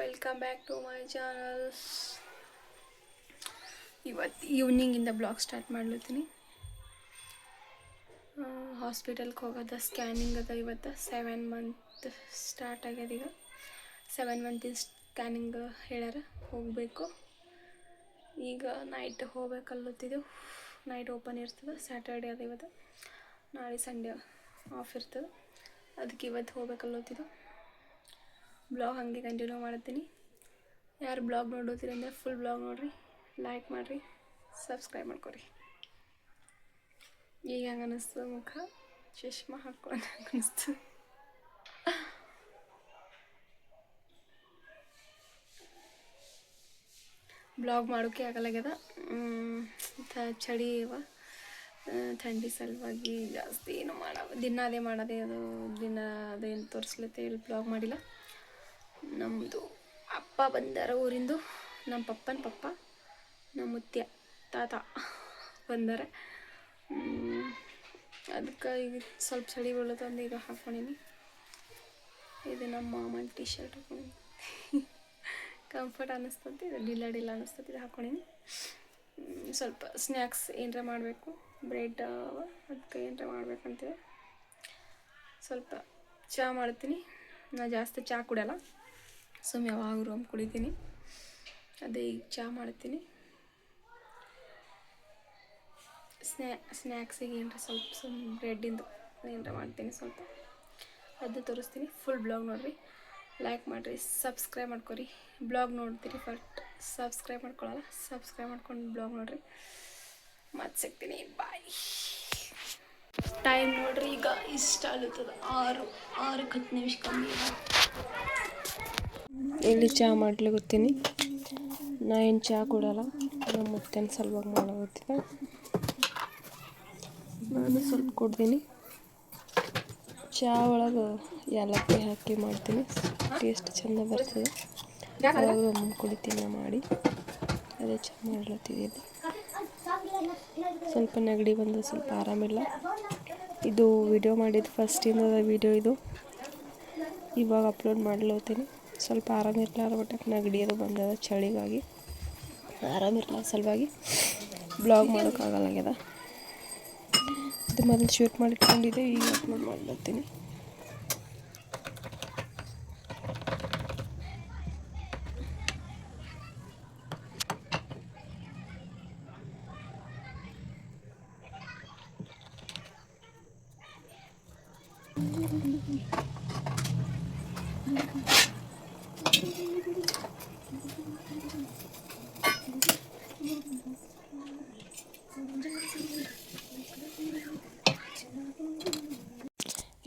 Welcome back to my channel. ಇವತ್ತು ಈವ್ನಿಂಗಿಂದ blog start ಮಾಡ್ಲತ್ತೀನಿ. ಹಾಸ್ಪಿಟಲ್ಗೆ ಹೋಗೋದ, ಸ್ಕ್ಯಾನಿಂಗ್ ಅದ. ಇವತ್ತು 7 ಮಂತ್ ಸ್ಟಾರ್ಟ್ ಆಗ್ಯದ. ಈಗ 7 ಮಂತಿನ ಸ್ಕ್ಯಾನಿಂಗ್ ಹೇಳ್ಯಾರ, ಹೋಗಬೇಕು. ಈಗ ನೈಟ್ ಹೋಗ್ಬೇಕಲ್ಲತ್ತಿದ್ದೆವು. ನೈಟ್ ಓಪನ್ ಇರ್ತದೆ. ಸ್ಯಾಟರ್ಡೇ ಅದ ಇವತ್ತು. ನಾಳೆ ಸಂಡೇ ಆಫ್ ಇರ್ತದೆ. ಅದಕ್ಕೆ ಇವತ್ತು ಹೋಗ್ಬೇಕಲ್ಲತ್ತಿದ್ದೆವು. ಬ್ಲಾಗ್ ಹಾಗೆ ಕಂಟಿನ್ಯೂ ಮಾಡ್ತೀನಿ. ಯಾರು ಬ್ಲಾಗ್ ನೋಡೋತೀರಿ ಅಂದರೆ ಫುಲ್ ಬ್ಲಾಗ್ ನೋಡಿರಿ, ಲೈಕ್ ಮಾಡಿರಿ, ಸಬ್ಸ್ಕ್ರೈಬ್ ಮಾಡ್ಕೊರಿ. ಈಗ ಹಂಗೆ ಅನ್ನಿಸ್ತು, ಮುಖ ಚಶ್ಮಾ ಹಾಕ್ಕೊಂಡು ಅನ್ನಿಸ್ತು. ಬ್ಲಾಗ್ ಮಾಡೋಕ್ಕೆ ಆಗಲ್ಲಾಗ್ಯದ. ಚಳಿ ಇವ, ಥಂಡಿ ಸಲುವಾಗಿ ಜಾಸ್ತಿ ಏನು ದಿನ ಅದೇ ಮಾಡೋದೇ. ದಿನ ಅದೇನು ತೋರಿಸ್ಲತ್ತೆ, ಇಲ್ಲಿ ಬ್ಲಾಗ್ ಮಾಡಿಲ್ಲ. ನಮ್ಮದು ಅಪ್ಪ ಬಂದಾರ ಊರಿಂದು. ನಮ್ಮ ಪಪ್ಪನ ಪಪ್ಪ, ನಮ್ಮ ಮುತ್ಯ ತಾತ ಬಂದಾರ. ಅದಕ್ಕೆ ಈಗ ಸ್ವಲ್ಪ ಚಳಿ ಬೀಳತ್ತಂದು ಇದು ಹಾಕ್ಕೊಂಡೀನಿ. ಇದು ನಮ್ಮ ಮಾಮನ ಟೀ ಶರ್ಟ್ ಹಾಕ್ಕೊಂಡೀನಿ. ಕಂಫರ್ಟ್ ಅನ್ನಿಸ್ತತಿ, ಇದು ಡಿಲ್ಲ ಅನ್ನಿಸ್ತತಿ. ಇದು ಹಾಕ್ಕೊಂಡೀನಿ. ಸ್ವಲ್ಪ ಸ್ನ್ಯಾಕ್ಸ್ ಏನರ ಮಾಡಬೇಕು. ಬ್ರೆಡ್ ಅದಕ್ಕೆ ಏನರ ಮಾಡ್ಬೇಕಂತೇಳಿ ಸ್ವಲ್ಪ ಚಹಾ ಮಾಡ್ತೀನಿ. ನಾನು ಜಾಸ್ತಿ ಚಹಾ ಕುಡಿಯಲ್ಲ, ಸುಮ್ಮನೆ ಯಾವಾಗಲೂ ಒಮ್ಮೆ ಕುಡಿತೀನಿ. ಅದೇ ಈಗ ಚಹಾ ಮಾಡ್ತೀನಿ. ಸ್ನ್ಯಾಕ್ಸಿಗೆ ಏನರ ಸ್ವಲ್ಪ ಬ್ರೆಡ್ಡಿಂದು ಏನರ ಮಾಡ್ತೀನಿ. ಸ್ವಲ್ಪ ಅದು ತೋರಿಸ್ತೀನಿ. ಫುಲ್ ಬ್ಲಾಗ್ ನೋಡಿರಿ, ಲೈಕ್ ಮಾಡಿರಿ, ಸಬ್ಸ್ಕ್ರೈಬ್ ಮಾಡ್ಕೊರಿ. ಬ್ಲಾಗ್ ನೋಡ್ತೀರಿ ಬಟ್ ಸಬ್ಸ್ಕ್ರೈಬ್ ಮಾಡ್ಕೊಳ್ಳಲ್ಲ. ಸಬ್ಸ್ಕ್ರೈಬ್ ಮಾಡ್ಕೊಂಡು ಬ್ಲಾಗ್ ನೋಡಿರಿ. ಮತ್ತೆ ಸಿಗ್ತೀನಿ, ಬಾಯ್. ಟೈಮ್ ನೋಡ್ರಿ, ಈಗ ಇಷ್ಟ ಆಗ್ಲತ್ತದ 6:10 ಕಮ್ಮಿ. ಇಲ್ಲಿ ಚಹಾ ಮಾಡ್ಲಿಕ್ಕೆ ನಾ ಏನು ಚಹಾ ಕೊಡಲ್ಲ. ನಮ್ಮ ಮುತ್ತೇನ ಸಲುವಾಗಿ ಮಾಡೋತ್ತಿದ್ದೆ. ನಾನು ಸ್ವಲ್ಪ ಕೊಡ್ತೀನಿ. ಚಹಾ ಒಳಗೆ ಏಲಕ್ಕಿ ಹಾಕಿ ಮಾಡ್ತೀನಿ, ಟೇಸ್ಟ್ ಚೆಂದ ಬರ್ತದೆ. ಅವಾಗ ಒಮ್ಮೆ ಕುಡಿತೀನಿ ಮಾಡಿ. ಅದೇ ಚಹಾ ಮಾಡ್ಲತ್ತಿದ್ದೀನಿ. ಸ್ವಲ್ಪ ನೆಗಡಿ ಬಂದು ಸ್ವಲ್ಪ ಆರಾಮಿಲ್ಲ. ಇದು ವಿಡಿಯೋ ಮಾಡಿದ್ದು ಫಸ್ಟಿಂದ ವಿಡಿಯೋ ಇದು. ಇವಾಗ ಅಪ್ಲೋಡ್ ಮಾಡ್ಲತ್ತೀನಿ. ಸ್ವಲ್ಪ ಆರಾಮಿರಲಾರ ಒಟ್ಟಕ್ಕೆ ನೆಗಡಿ ಅದು ಬಂದದ, ಚಳಿಗಾಗಿ ಆರಾಮಿರಲ್ಲ ಸಲುವಾಗಿ ಬ್ಲಾಗ್ ಮಾಡೋಕ್ಕಾಗಲ್ಲಾಗ್ಯದ. ಇದು ಮೊದಲು ಶೂಟ್ ಮಾಡಿಟ್ಕೊಂಡಿದ್ದೆ, ಈಗ ಅಪ್ಲೋಡ್ ಮಾಡ್ಲತ್ತೀನಿ.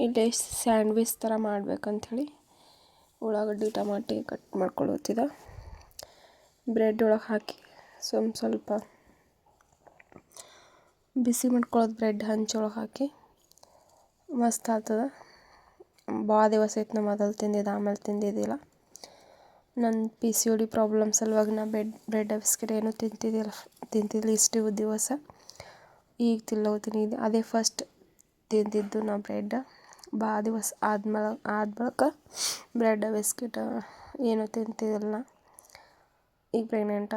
ಇಲ್ಲಿ ಸ್ಯಾಂಡ್ವಿಚ್ ಥರ ಮಾಡ್ಬೇಕಂಥೇಳಿ ಉಳ್ಳಾಗಡ್ಡಿ ಟಮಾಟಿ ಕಟ್ ಮಾಡ್ಕೊಳ್ಳುತ್ತಿದ್ದ. ಬ್ರೆಡ್ ಒಳಗೆ ಹಾಕಿ ಸ್ವಲ್ಪ ಬಿಸಿ ಮಾಡ್ಕೊಳ್ಳೋದು. ಬ್ರೆಡ್ ಹಂಚೊಳಗೆ ಹಾಕಿ ಮಸ್ತ್ ಆಗ್ತದೆ. ಭಾಳ ದಿವಸ ಆಯ್ತು ನಾ ಮೊದಲು ತಿಂದಿದ್ದು, ಆಮೇಲೆ ತಿಂದಿದ್ದಿಲ್ಲ. ನನ್ನ PCOD ಪ್ರಾಬ್ಲಮ್ ಸಲುವಾಗಿ ನಾ ಬ್ರೆಡ್ ಬಿಸ್ಕೆಟ್ ಏನೂ ತಿಂತಿದ್ದಿಲ್ಲ ಇಷ್ಟು ದಿವಸ. ಈಗ ತಿನ್ಲತ್ತೀನಿ. ಅದೇ ಫಸ್ಟ್ ತಿಂದಿದ್ದು ನಾ ಬ್ರೆಡ್. ಭಾಳ ದಿವಸ ಆದ ಬಳಿಕ ಬ್ರೆಡ್ ಬಿಸ್ಕೆಟ್ ಏನೂ ತಿಂತಿದ್ದಿಲ್ಲ. ಈಗ ಪ್ರೆಗ್ನೆಂಟ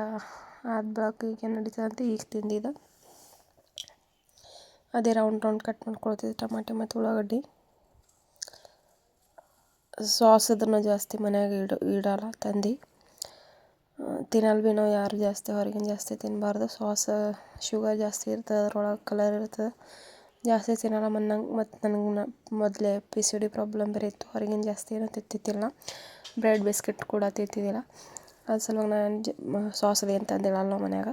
ಆದ ಬಳಿಕ ಈಗ ಏನು ನಡೀತದೆ ಅಂತ ಈಗ ತಿಂದಿದ್ದೆ. ಅದೇ ರೌಂಡ್ ಕಟ್ ಮಾಡ್ಕೊಳ್ತಿದ್ದೆ ಟಮಾಟೆ ಮತ್ತು ಉಳ್ಳಾಗಡ್ಡಿ. ಸಾಸ್ ಅದನ್ನು ಜಾಸ್ತಿ ಮನ್ಯಾಗ ಇಡಲ್ಲ ತಂದು. ತಿನ್ನಲ್ಲ ಭೀ ನಾವು ಯಾರು ಜಾಸ್ತಿ, ಹೊರಗಿನ ಜಾಸ್ತಿ ತಿನ್ನಬಾರ್ದು. ಸಾಸ್ ಶುಗರ್ ಜಾಸ್ತಿ ಇರ್ತದೆ, ಅದ್ರೊಳಗೆ ಕಲರ್ ಇರ್ತದೆ, ಜಾಸ್ತಿ ತಿನ್ನಲ್ಲ. ಮತ್ತು ನನಗೆ ಮೊದಲೇ PCOD ಪ್ರಾಬ್ಲಮ್ ಬೇರೆ ಇತ್ತು. ಹೊರಗಿನ ಜಾಸ್ತಿ ಏನೂ ತಿಂತಿದ್ದಿಲ್ಲ. ಬ್ರೆಡ್ ಬಿಸ್ಕೆಟ್ ಕೂಡ ತಿಂತಿದ್ದಿಲ್ಲ. ಅದ್ರ ಸಲುವಾಗಿ ನಾನು ಸಾಸ್ ಅದೇನು ತಂದಿಡಲ್ಲ ನಾವು ಮನ್ಯಾಗ.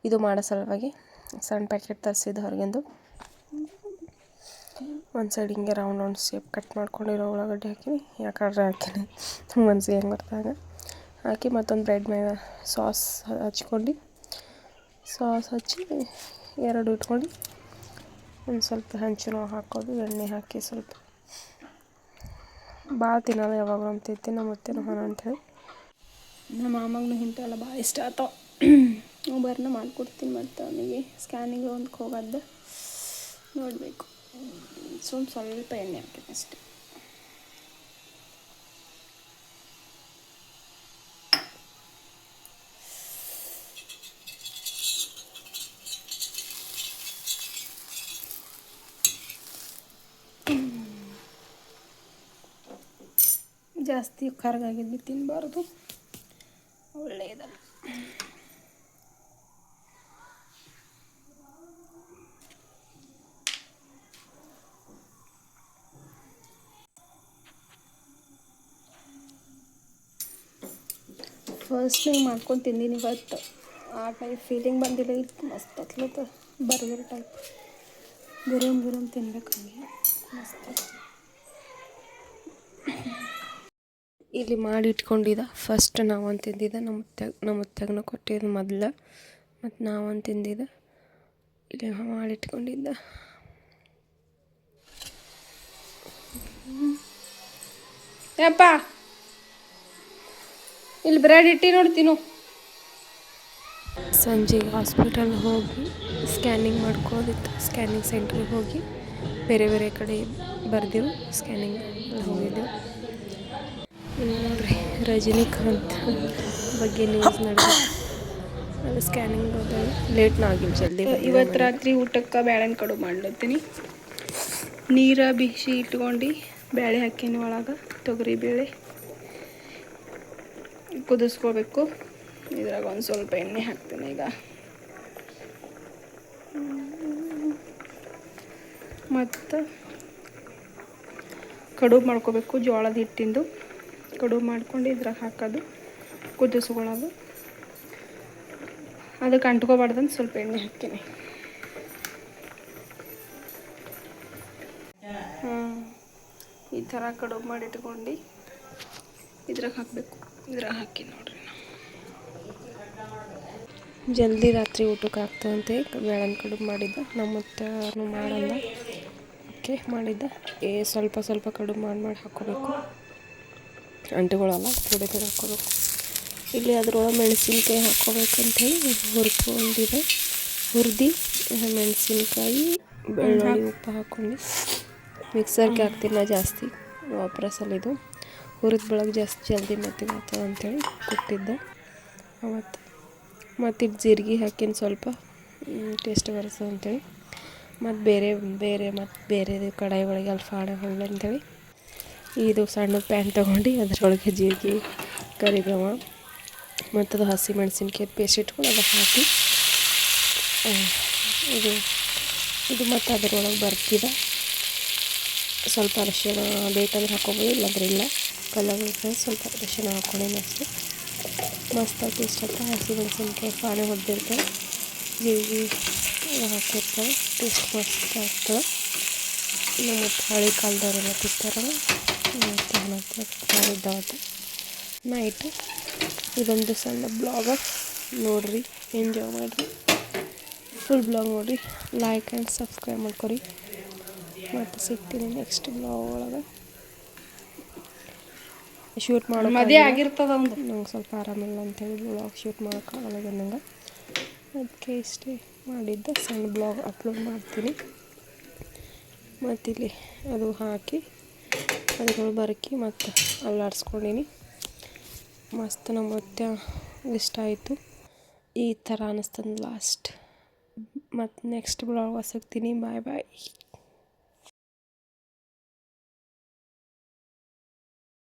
ಇದು ಮಾಡೋ ಸಲುವಾಗಿ ಸಣ್ಣ ಪ್ಯಾಕೆಟ್ ತರಿಸಿದ್ದು ಹೊರಗಿಂದು. ಒಂದು ಸೈಡ್ ಹಿಂಗೆ ರೌಂಡ್ ಶೇಪ್ ಕಟ್ ಮಾಡ್ಕೊಂಡಿರೋ ಉಳ್ಳಾಗಡ್ಡಿ ಹಾಕೀನಿ, ಯಾಕಂದ್ರೆ ಹಾಕೀನಿ ಮನ್ಸಿಗೆ ಹೆಂಗೆ ಬರ್ತಾಗ ಹಾಕಿ ಮತ್ತೊಂದು ಬ್ರೆಡ್ ಮೇಲೆ ಸಾಸ್ ಹಚ್ಕೊಂಡು, ಸಾಸ್ ಹಚ್ಚಿ ಎರಡು ಇಟ್ಕೊಂಡು ಒಂದು ಸ್ವಲ್ಪ ಹಂಚಿನೊಳಗೆ ಹಾಕೋದು. ಎಣ್ಣೆ ಹಾಕಿ ಸ್ವಲ್ಪ ಭಾಳ ತಿನ್ನಲ್ಲ, ಯಾವಾಗ ಒಂದು ತಿಂತೀನಿ. ನಮ್ಮ ಮುತ್ತೇನು ಹಾನ ಅಂಥೇಳಿ. ನಮ್ಮ ಮಾಮಗೂ ಇಂಥವೆಲ್ಲ ಭಾಳ ಇಷ್ಟ ಆಯ್ತು. ಬರ್ನ ಮಾಡಿಕೊಡ್ತೀನಿ. ಮತ್ತು ಅವನಿಗೆ ಸ್ಕ್ಯಾನಿಂಗ್ ಒಂದು ಹೋಗೋದು ನೋಡಬೇಕು. ಸ್ವಲ್ಪ ಎಣ್ಣೆ ಹಾಕಿದೆ ಅಷ್ಟೆ. ಜಾಸ್ತಿ ಕರ್ಗಾಗಿದ್ದು ತಿನ್ನಬಾರ್ದು, ಒಳ್ಳೆಯದಲ್ಲ. ಫಸ್ಟ್ ಟೈಮ್ ಮಾಡ್ಕೊಂಡು ತಿಂದೀನಿ ಇವತ್ತು. ಆ ಟೈಪ್ ಫೀಲಿಂಗ್ ಬಂದಿಲ್ಲ. ಇತ್ತು ಮಸ್ತ್ ಹತ್ಲತ್ತ ಬರ್ಗರ್ ಟೈಪ್ ಗರಂ ಗರಂ ತಿನ್ಬೇಕಂಗೆ ಮಸ್ತ್. ಇಲ್ಲಿ ಮಾಡಿ ಇಟ್ಕೊಂಡಿದ್ದ ಫಸ್ಟ್ ನಾವೊಂದು ತಿಂದಿದ್ದ, ನಮ್ಮ ಮುತ್ತಗನ ಕೊಟ್ಟಿದ್ದು ಮೊದಲು, ಮತ್ತು ನಾವೊಂದು ತಿಂದಿದ್ದ ಇಲ್ಲಿ ಮಾಡಿಟ್ಕೊಂಡಿದ್ದ. ಯಪ್ಪ ಇಲ್ಲಿ ಬ್ರೆಡ್ ಇಟ್ಟು ನೋಡ್ತೀನು. ಸಂಜೆಗೆ ಹಾಸ್ಪಿಟಲ್ ಹೋಗಿ ಸ್ಕ್ಯಾನಿಂಗ್ ಮಾಡ್ಕೊಳ್ಳೋದಿತ್ತು. ಸ್ಕ್ಯಾನಿಂಗ್ ಸೆಂಟ್ರಿಗೆ ಹೋಗಿ ಬೇರೆ ಬೇರೆ ಕಡೆ ಬರ್ದೆವು, ಸ್ಕ್ಯಾನಿಂಗ್ ಹೋಗಿದ್ದೆವು. ಇಲ್ಲಿ ನೋಡ್ರಿ ರಜನಿಕಾಂತ್ ಬಗ್ಗೆ ನ್ಯೂಸ್ ನಡೆದು ಅದು ಸ್ಕ್ಯಾನಿಂಗ್ ಹೋದಾಗ ಲೇಟ್ನ ಆಗಿಲ್ಲ, ಜಲ್ದಿ. ಇವತ್ತು ರಾತ್ರಿ ಊಟಕ್ಕೆ ಬ್ಯಾಳೆನ ಕಡುಬು ಮಾಡ್ಲತ್ತೀನಿ. ನೀರ ಬಿಸಿ ಇಟ್ಕೊಂಡು ಬೇಳೆ ಹಾಕೀನಿ, ಒಳಗೆ ತೊಗರಿ ಬೇಳೆ ಕುದಿಸ್ಕೋಬೇಕು. ಇದ್ರಾಗ ಒಂದು ಸ್ವಲ್ಪ ಎಣ್ಣೆ ಹಾಕ್ತೀನಿ ಈಗ. ಮತ್ತು ಕಡುಬು ಮಾಡ್ಕೋಬೇಕು, ಜೋಳದ ಹಿಟ್ಟಿಂದು ಕಡುಬು ಮಾಡ್ಕೊಂಡು ಇದ್ರಾಗ ಹಾಕೋದು, ಕುದಿಸ್ಕೊಳ್ಳೋದು. ಅದಕ್ಕೆ ಅಂಟ್ಕೋಬಾರ್ದಂತ ಸ್ವಲ್ಪ ಎಣ್ಣೆ ಹಾಕ್ತೀನಿ. ಈ ಥರ ಕಡುಬು ಮಾಡಿ ಇಟ್ಕೊಂಡು ಇದ್ರಾಗ ಹಾಕಬೇಕು. ಇದ್ರಾಗ ಹಾಕಿ ನೋಡ್ರಿ, ಜಲ್ದಿ ರಾತ್ರಿ ಊಟಕ್ಕೆ ಆಗ್ತದಂತೆ ಬೇಳೆನ ಕಡುಬು ಮಾಡಿದ್ದ. ನಮ್ಮ ಮುತ್ತನು ಮಾಡಂದ, ಓಕೆ ಮಾಡಿದ್ದ. ಸ್ವಲ್ಪ ಸ್ವಲ್ಪ ಕಡುಬು ಮಾಡಿ ಹಾಕ್ಕೋಬೇಕು, ಅಂಟುಗಳಲ್ಲ, ಥೋಡೆ ಥೋಡೆ ಹಾಕ್ಕೋಬೇಕು. ಇಲ್ಲಿ ಅದ್ರೊಳಗೆ ಮೆಣಸಿನ್ಕಾಯಿ ಹಾಕ್ಕೋಬೇಕಂಥೇಳಿ ಹುರ್ಕೊಂಡಿದ್ದೆ. ಹುರಿದು ಮೆಣಸಿನ್ಕಾಯಿ, ಬೆಳ್ಳುಳ್ಳಿ, ಉಪ್ಪು ಹಾಕ್ಕೊಂಡು ಮಿಕ್ಸರ್ಗೆ ಹಾಕ್ತೀನಿ ನಾ ಜಾಸ್ತಿ ವಾಪರಸಲ್ಲ. ಇದು ಹುರಿದ ಬೆಳಗ್ಗೆ ಜಾಸ್ತಿ ಜಲ್ದಿ ಮೆತ್ತಗೆ ಆಗ್ತದೆ ಅಂಥೇಳಿ ಕೊಟ್ಟಿದ್ದೆ ಅವತ್ತು. ಮತ್ತು ಇದು ಜೀರಿಗೆ ಹಾಕಿನ ಸ್ವಲ್ಪ ಟೇಸ್ಟ್ ಬರ್ತದೆ ಅಂಥೇಳಿ ಮತ್ತು ಬೇರೆ ಕಡಾಯಿ ಒಳಗೆ ಅಲ್ಲಿ ಫಾಡೆ ಹೊಳ್ಳಿ ಅಂಥೇಳಿ ಇದು ಸಣ್ಣ ಪ್ಯಾನ್ ತೊಗೊಂಡು ಅದರೊಳಗೆ ಜೀರಿಗೆ, ಕರಿಬೇವು ಮತ್ತು ಅದು ಹಸಿ ಮೆಣಸಿನ್ಕಾಯಿ ಪೇಸ್ಟ್ ಇಟ್ಕೊಂಡು ಅದು ಹಾಕಿ ಇದು ಮತ್ತು ಅದರೊಳಗೆ ಬರ್ತಿದೆ. ಸ್ವಲ್ಪ ಅರಿಶಿಣ ಬೇಕಂದ್ರೆ ಹಾಕ್ಕೊಬೋದು, ಇಲ್ಲಾಂದ್ರೆ ಇಲ್ಲ. ಕಲರ್ ಸ್ವಲ್ಪ ಅರಿಶಿಣ ಹಾಕ್ಕೊಂಡಿನಿ ಅಷ್ಟೇ. ಮಸ್ತ್ ಟೇಸ್ಟ್ ಆಗ್ತದೆ. ಹಸಿ ಮೆಣಸಿನ್ಕಾಯಿ ಪಾನೆ ಹೊಡೆದಿರ್ತಾರೆ, ಜೀರಿಗೆ ಹಾಕಿರ್ತಾರೆ, ಟೇಸ್ಟ್ ಮಸ್ತ್ ಆಗ್ತದೆ. ಮತ್ತು ಹಳೆ ಕಾಲದವರೆಲ್ಲ ತಿಂತಾರಲ್ಲ, ಮಾಡಿದ್ದಾವತ್ತು ನೈಟು. ಇದೊಂದು ಸಣ್ಣ ಬ್ಲಾಗ ನೋಡಿರಿ, ಎಂಜಾಯ್ ಮಾಡಿರಿ, ಫುಲ್ ಬ್ಲಾಗ್ ನೋಡಿರಿ, ಲೈಕ್ ಆ್ಯಂಡ್ ಸಬ್ಸ್ಕ್ರೈಬ್ ಮಾಡ್ಕೊರಿ. ಮತ್ತು ಸಿಗ್ತೀನಿ ನೆಕ್ಸ್ಟ್ ಬ್ಲಾಗ್ ಒಳಗೆ. ಶೂಟ್ ಮಾಡೋಕೆ ಮದುವೆ ಆಗಿರ್ತದೆ, ನಂಗೆ ಸ್ವಲ್ಪ ಆರಾಮಿಲ್ಲ ಅಂಥೇಳಿ ಬ್ಲಾಗ್ ಶೂಟ್ ಮಾಡೋಕ್ಕಾಗಲ್ಲ ನಂಗೆ. ಅದಕ್ಕೆ ಇಷ್ಟೇ ಮಾಡಿದ್ದೆ, ಸಣ್ಣ ಬ್ಲಾಗ್ ಅಪ್ಲೋಡ್ ಮಾಡ್ತೀನಿ. ಮತ್ತಿಲ್ಲಿ ಅದು ಹಾಕಿ ಅದರೊಳಗೆ ಬರ್ಕಿ ಮತ್ತು ಅಲ್ಲಾಡ್ಸ್ಕೊಂಡೀನಿ. ಮಸ್ತ್ ನಮ್ಮ ಮತ್ತೆ ಇಷ್ಟ ಆಯಿತು. ಈ ಥರ ಅನ್ನಿಸ್ತಂದು ಲಾಸ್ಟ್. ಮತ್ತು ನೆಕ್ಸ್ಟ್ ಬ್ಲಾಗ್ ಸಿಗ್ತೀನಿ. ಬಾಯ್ ಬಾಯ್.